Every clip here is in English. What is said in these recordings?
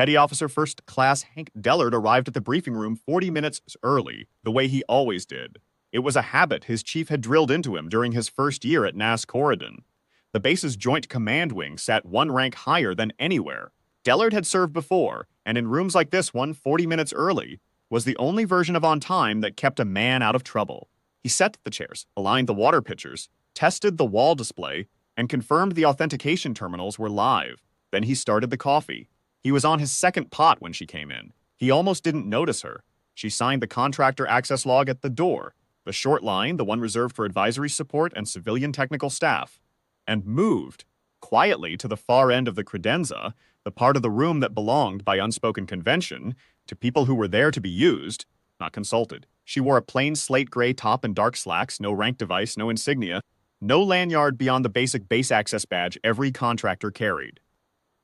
Petty Officer First Class Hank Dellard arrived at the briefing room 40 minutes early, the way he always did. It was a habit his chief had drilled into him during his first year at NAS Corridon. The base's Joint Command Wing sat one rank higher than anywhere. Dellard had served before, and in rooms like this one 40 minutes early was the only version of on time that kept a man out of trouble. He set the chairs, aligned the water pitchers, tested the wall display, and confirmed the authentication terminals were live. Then he started the coffee. He was on his second pot when she came in. He almost didn't notice her. She signed the contractor access log at the door, the short line, the one reserved for advisory support and civilian technical staff, and moved quietly to the far end of the credenza, the part of the room that belonged, by unspoken convention, to people who were there to be used, not consulted. She wore a plain slate gray top and dark slacks, no rank device, no insignia, no lanyard beyond the basic base access badge every contractor carried.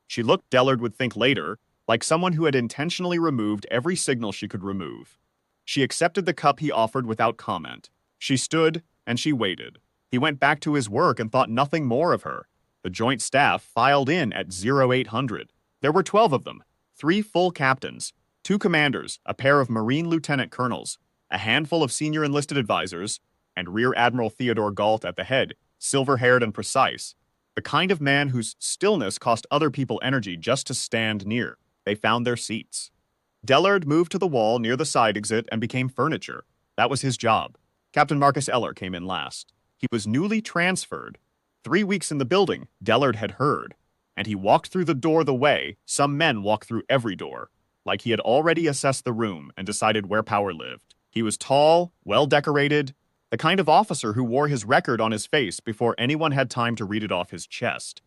She looked, Dellard would think later, like someone who had intentionally removed every signal she could remove. She accepted the cup he offered without comment. She stood, and she waited. He went back to his work and thought nothing more of her. The joint staff filed in at 0800. There were 12 of them, 3 full captains, 2 commanders, a pair of Marine lieutenant colonels, a handful of senior enlisted advisors, and Rear Admiral Theodore Galt at the head, silver-haired and precise, the kind of man whose stillness cost other people energy just to stand near. They found their seats. Dellard moved to the wall near the side exit and became furniture. That was his job. Captain Marcus Eller came in last. He was newly transferred. 3 weeks in the building, Dellard had heard, and he walked through the door the way some men walk through every door, like he had already assessed the room and decided where power lived. He was tall, well-decorated, the kind of officer who wore his record on his face before anyone had time to read it off his chest.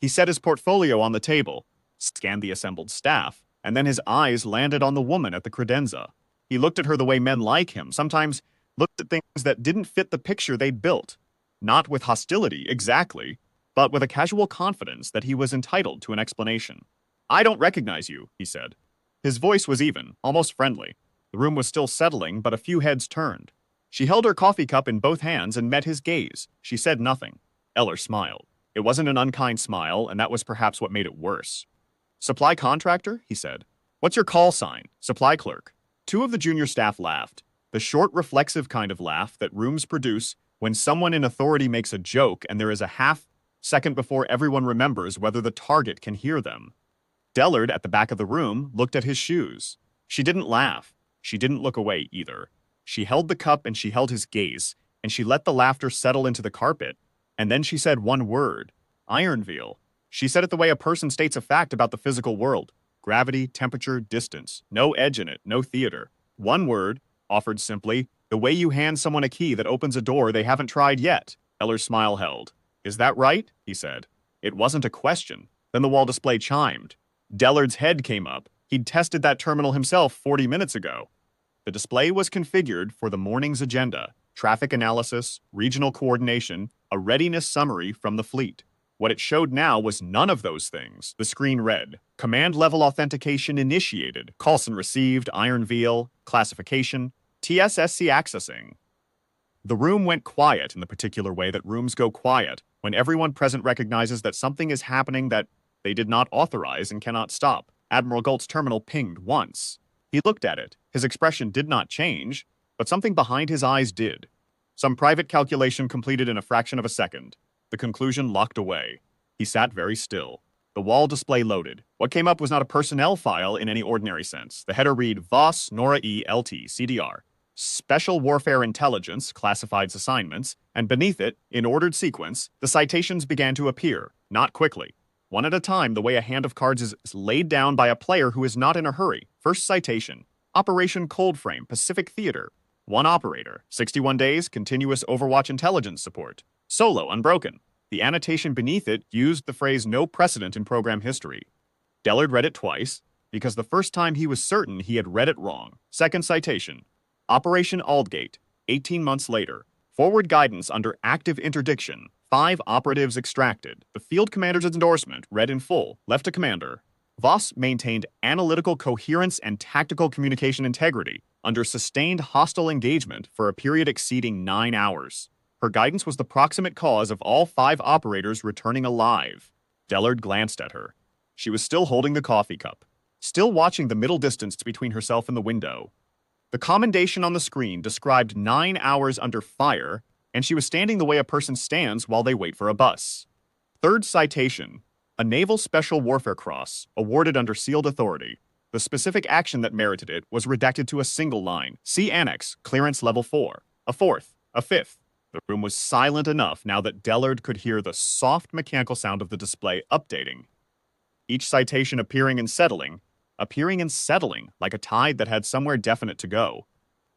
He set his portfolio on the table, scanned the assembled staff, and then his eyes landed on the woman at the credenza. He looked at her the way men like him sometimes looked at things that didn't fit the picture they'd built. Not with hostility, exactly, but with a casual confidence that he was entitled to an explanation. "I don't recognize you," he said. His voice was even, almost friendly. The room was still settling, but a few heads turned. She held her coffee cup in both hands and met his gaze. She said nothing. Eller smiled. It wasn't an unkind smile, and that was perhaps what made it worse. "Supply contractor?" he said. "What's your call sign?" "Supply clerk." 2 of the junior staff laughed. The short, reflexive kind of laugh that rooms produce when someone in authority makes a joke and there is a half second before everyone remembers whether the target can hear them. Dellard, at the back of the room, looked at his shoes. She didn't laugh. She didn't look away either. She held the cup and she held his gaze, and she let the laughter settle into the carpet, and then she said one word, Ironville. She said it the way a person states a fact about the physical world. Gravity, temperature, distance. No edge in it, no theater. One word, offered simply, the way you hand someone a key that opens a door they haven't tried yet. Eller's smile held. "Is that right?" he said. It wasn't a question. Then the wall display chimed. Dellard's head came up. He'd tested that terminal himself 40 minutes ago. The display was configured for the morning's agenda: traffic analysis, regional coordination, a readiness summary from the fleet. What it showed now was none of those things. The screen read, command level authentication initiated, Coulson received, Ironville, classification, TSSC accessing. The room went quiet in the particular way that rooms go quiet when everyone present recognizes that something is happening that they did not authorize and cannot stop. Admiral Galt's terminal pinged once. He looked at it. His expression did not change, but something behind his eyes did. Some private calculation completed in a fraction of a second. The conclusion locked away. He sat very still. The wall display loaded. What came up was not a personnel file in any ordinary sense. The header read VOS Nora E LT CDR. Special Warfare Intelligence, Classifieds Assignments, and beneath it, in ordered sequence, the citations began to appear, not quickly. One at a time, the way a hand of cards is laid down by a player who is not in a hurry. First citation, Operation Coldframe, Pacific Theater. 1 operator, 61 days, continuous Overwatch intelligence support. Solo, unbroken. The annotation beneath it used the phrase no precedent in program history. Dellard read it twice, because the first time he was certain he had read it wrong. Second citation, Operation Aldgate, 18 months later. Forward guidance under active interdiction. 5 operatives extracted. The field commander's endorsement, read in full, left to commander. VOS maintained analytical coherence and tactical communication integrity under sustained hostile engagement for a period exceeding 9 hours. Her guidance was the proximate cause of all 5 operators returning alive. Dellard glanced at her. She was still holding the coffee cup. still watching the middle distance between herself and the window. The commendation on the screen described 9 hours under fire, and she was standing the way a person stands while they wait for a bus. Third citation, a Naval Special Warfare Cross, awarded under sealed authority. The specific action that merited it was redacted to a single line. See Annex, Clearance Level 4. A fourth, a fifth. The room was silent enough now that Dellard could hear the soft mechanical sound of the display updating. Each citation appearing and settling, like a tide that had somewhere definite to go.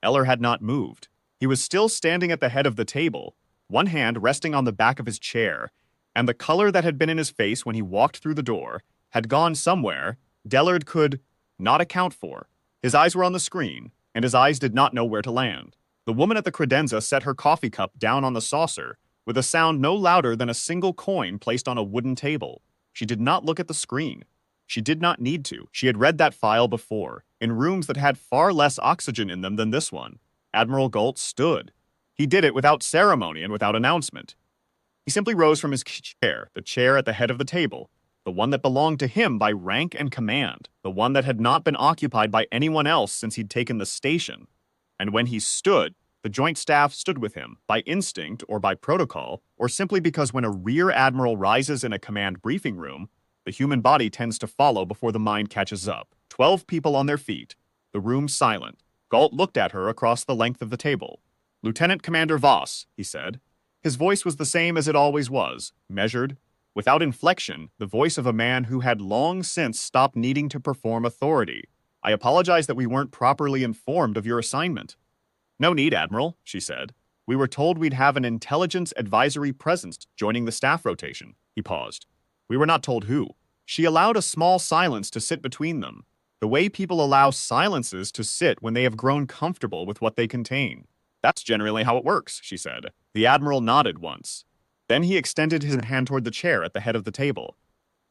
Eller had not moved. He was still standing at the head of the table, one hand resting on the back of his chair, and the color that had been in his face when he walked through the door had gone somewhere Dellard could not account for. His eyes were on the screen, and his eyes did not know where to land. The woman at the credenza set her coffee cup down on the saucer, with a sound no louder than a single coin placed on a wooden table. She did not look at the screen. She did not need to. She had read that file before, in rooms that had far less oxygen in them than this one. Admiral Galt stood. He did it without ceremony and without announcement. He simply rose from his chair, the chair at the head of the table, the one that belonged to him by rank and command, the one that had not been occupied by anyone else since he'd taken the station. And when he stood, the Joint Staff stood with him, by instinct or by protocol, or simply because when a rear admiral rises in a command briefing room, the human body tends to follow before the mind catches up. 12 people on their feet, the room silent. Galt looked at her across the length of the table. "Lieutenant Commander Voss," he said. His voice was the same as it always was, measured, without inflection, the voice of a man who had long since stopped needing to perform authority. "I apologize that we weren't properly informed of your assignment." "No need, Admiral," she said. "We were told we'd have an intelligence advisory presence joining the staff rotation." He paused. "We were not told who." She allowed a small silence to sit between them, the way people allow silences to sit when they have grown comfortable with what they contain. "That's generally how it works," she said. The Admiral nodded once. Then he extended his hand toward the chair at the head of the table.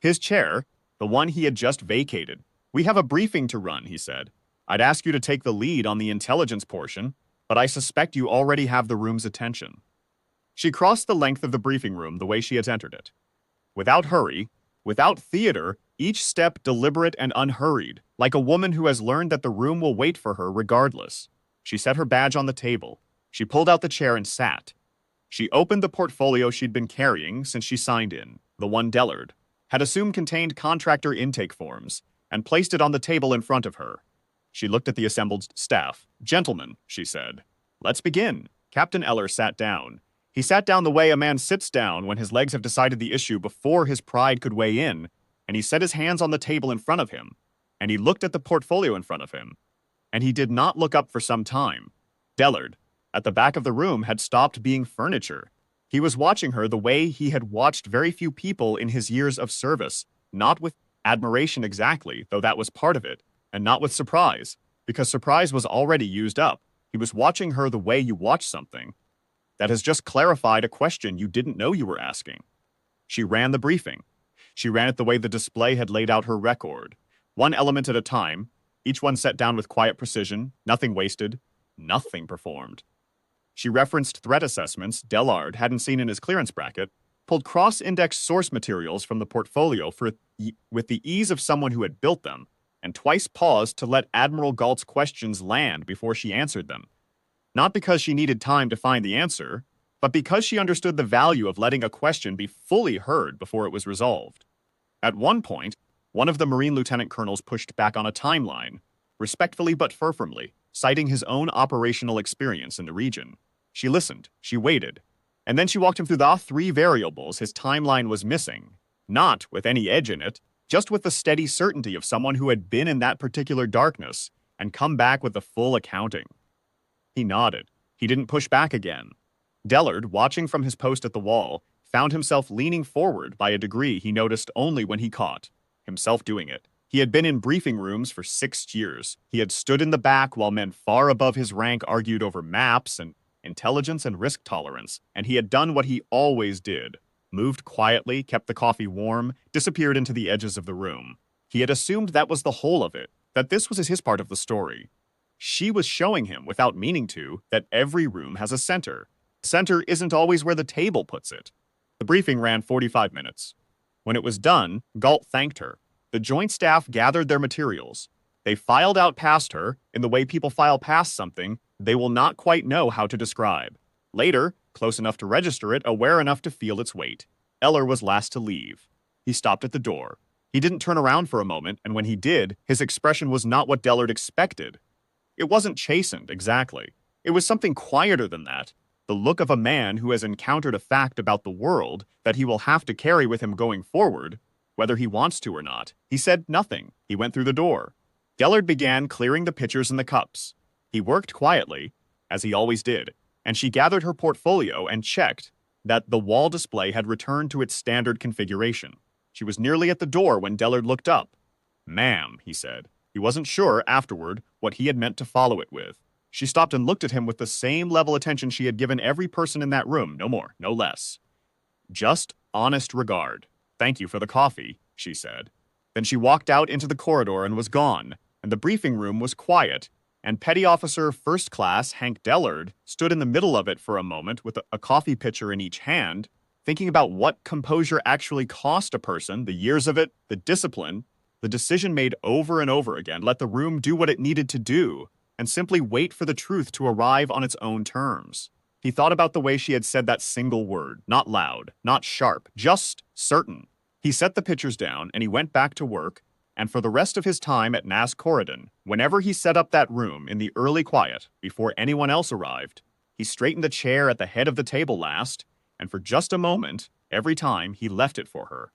His chair, the one he had just vacated. "We have a briefing to run," he said. "I'd ask you to take the lead on the intelligence portion, but I suspect you already have the room's attention." She crossed the length of the briefing room the way she had entered it. Without hurry, without theater, each step deliberate and unhurried, like a woman who has learned that the room will wait for her regardless. She set her badge on the table. She pulled out the chair and sat. She opened the portfolio she'd been carrying since she signed in, the one Dellard had assumed contained contractor intake forms, and placed it on the table in front of her. She looked at the assembled staff. "Gentlemen," she said, "let's begin." Captain Eller sat down. He sat down the way a man sits down when his legs have decided the issue before his pride could weigh in, and he set his hands on the table in front of him, and he looked at the portfolio in front of him, and he did not look up for some time. Dellard, at the back of the room, had stopped being furniture. He was watching her the way he had watched very few people in his years of service, not with admiration exactly, though that was part of it, and not with surprise, because surprise was already used up. He was watching her the way you watch something that has just clarified a question you didn't know you were asking. She ran the briefing. She ran it the way the display had laid out her record, one element at a time, each one set down with quiet precision, nothing wasted, nothing performed. She referenced threat assessments Dellard hadn't seen in his clearance bracket, pulled cross-indexed source materials from the portfolio with the ease of someone who had built them, and twice paused to let Admiral Galt's questions land before she answered them. Not because she needed time to find the answer, but because she understood the value of letting a question be fully heard before it was resolved. At one point, one of the Marine lieutenant colonels pushed back on a timeline, respectfully but firmly, citing his own operational experience in the region. She listened, she waited, and then she walked him through the 3 variables his timeline was missing, not with any edge in it, just with the steady certainty of someone who had been in that particular darkness and come back with the full accounting. He nodded. He didn't push back again. Dellard, watching from his post at the wall, found himself leaning forward by a degree he noticed only when he caught himself doing it. He had been in briefing rooms for 6 years. He had stood in the back while men far above his rank argued over maps and intelligence and risk tolerance, and he had done what he always did. Moved quietly, kept the coffee warm, disappeared into the edges of the room. He had assumed that was the whole of it, that this was his part of the story. She was showing him, without meaning to, that every room has a center. Center isn't always where the table puts it. The briefing ran 45 minutes. When it was done, Galt thanked her. The joint staff gathered their materials. They filed out past her in the way people file past something they will not quite know how to describe. Later, close enough to register it, aware enough to feel its weight, Eller was last to leave. He stopped at the door. He didn't turn around for a moment, and when he did, his expression was not what Dellard expected. It wasn't chastened, exactly. It was something quieter than that. The look of a man who has encountered a fact about the world that he will have to carry with him going forward, whether he wants to or not. He said nothing. He went through the door. Dellard began clearing the pitchers and the cups. He worked quietly, as he always did, and she gathered her portfolio and checked that the wall display had returned to its standard configuration. She was nearly at the door when Dellard looked up. "Ma'am," he said. He wasn't sure, afterward, what he had meant to follow it with. She stopped and looked at him with the same level attention she had given every person in that room, no more, no less. "Just honest regard. Thank you for the coffee," she said. Then she walked out into the corridor and was gone, and the briefing room was quiet, and Petty Officer First Class Hank Dellard stood in the middle of it for a moment with a coffee pitcher in each hand, thinking about what composure actually cost a person, the years of it, the discipline, the decision made over and over again, let the room do what it needed to do, and simply wait for the truth to arrive on its own terms. He thought about the way she had said that single word, not loud, not sharp, just certain. He set the pitchers down, and he went back to work, and for the rest of his time at Nas Corridon, whenever he set up that room in the early quiet, before anyone else arrived, he straightened the chair at the head of the table last, and for just a moment, every time he left it for her.